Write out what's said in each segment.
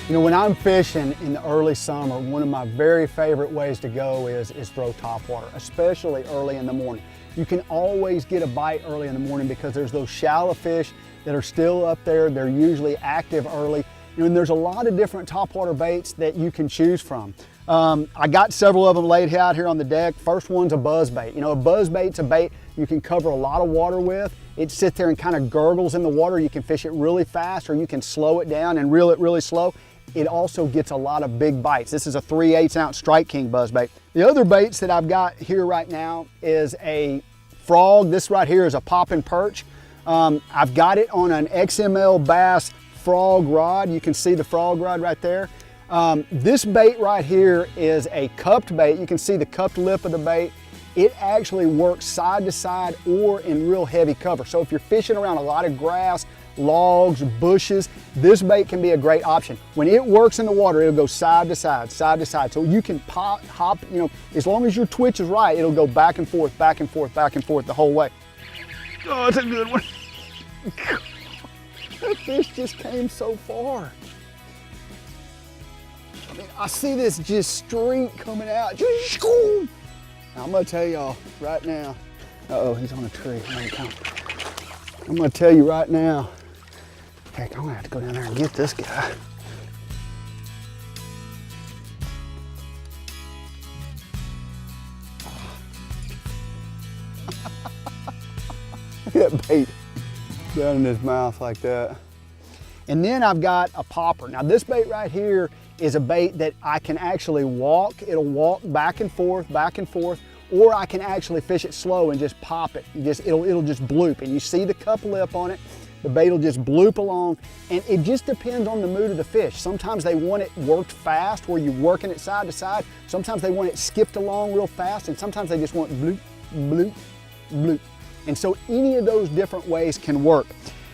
You know, when I'm fishing in the early summer, one of my very favorite ways to go is throw topwater, especially early in the morning. You can always get a bite early in the morning because there's those shallow fish that are still up there. They're usually active early. You know, and there's a lot of different topwater baits that you can choose from. I got several of them laid out here on the deck. First one's a BUZZBAIT. You know, a BUZZBAIT's a bait you can cover a lot of water with. It sits there and kind of gurgles in the water. You can fish it really fast, or you can slow it down and reel it really slow. It also gets a lot of big bites. This is a 3/8 ounce Strike King BUZZBAIT. The other baits that I've got here right now is a frog. This right here is a popping perch. I've got it on an XML Bass frog rod. You can see the frog rod right there. This bait right here is a cupped bait. You can see the cupped lip of the bait. It actually works side to side or in real heavy cover. So if you're fishing around a lot of grass, logs, bushes, this bait can be a great option. When it works in the water, it'll go side to side, side to side. So you can hop, you know, as long as your twitch is right, it'll go back and forth, back and forth, back and forth the whole way. Oh, it's a good one. That fish just came so far. I mean, I see this just streak coming out. I'm gonna tell y'all right now. Uh-oh, he's on a tree. I'm gonna tell you right now. Heck, I'm gonna have to go down there and get this guy. Look at that bait down in his mouth like that. And then I've got a popper. Now this bait right here is a bait that I can actually walk. It'll walk back and forth, or I can actually fish it slow and just pop it. It'll just bloop. And you see the cup lip on it. The bait will just bloop along, and it just depends on the mood of the fish. Sometimes they want it worked fast, where you're working it side to side. Sometimes they want it skipped along real fast, and sometimes they just want bloop, bloop, bloop. And so any of those different ways can work.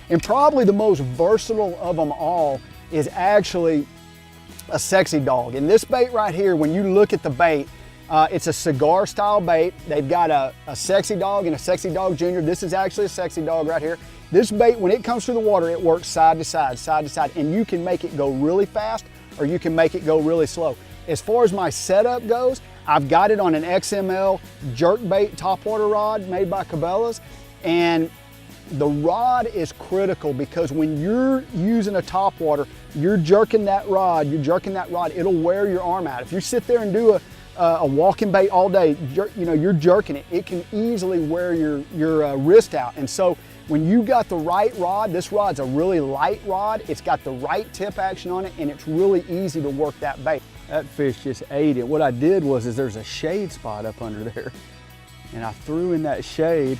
And probably the most versatile of them all is actually a sexy dog. And this bait right here, when you look at the bait, it's a cigar style bait. They've got a sexy dog and a sexy dog junior. This is actually a sexy dog right here. This bait, when it comes through the water, it works side to side, and you can make it go really fast or you can make it go really slow. As far as my setup goes, I've got it on an XML jerkbait topwater rod made by Cabela's, and the rod is critical because when you're using a topwater, you're jerking that rod, it'll wear your arm out. If you sit there and do a walking bait all day, you're jerking it, it can easily wear your wrist out. And so when you got the right rod, this rod's a really light rod, it's got the right tip action on it, and it's really easy to work that bait. That fish just ate it. What I did was there's a shade spot up under there, and I threw in that shade.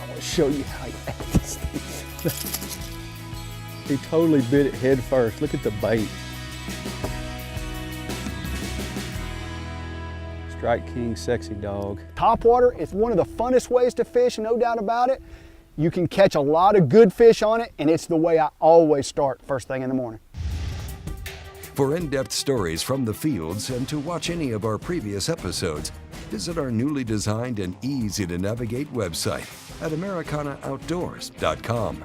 I want to show you how he ate this thing. He totally bit it head first. Look at the bait. Strike King sexy dog. Topwater is one of the funnest ways to fish, no doubt about it. You can catch a lot of good fish on it, and it's the way I always start first thing in the morning. For in-depth stories from the fields and to watch any of our previous episodes, visit our newly designed and easy to navigate website at AmericanaOutdoors.com.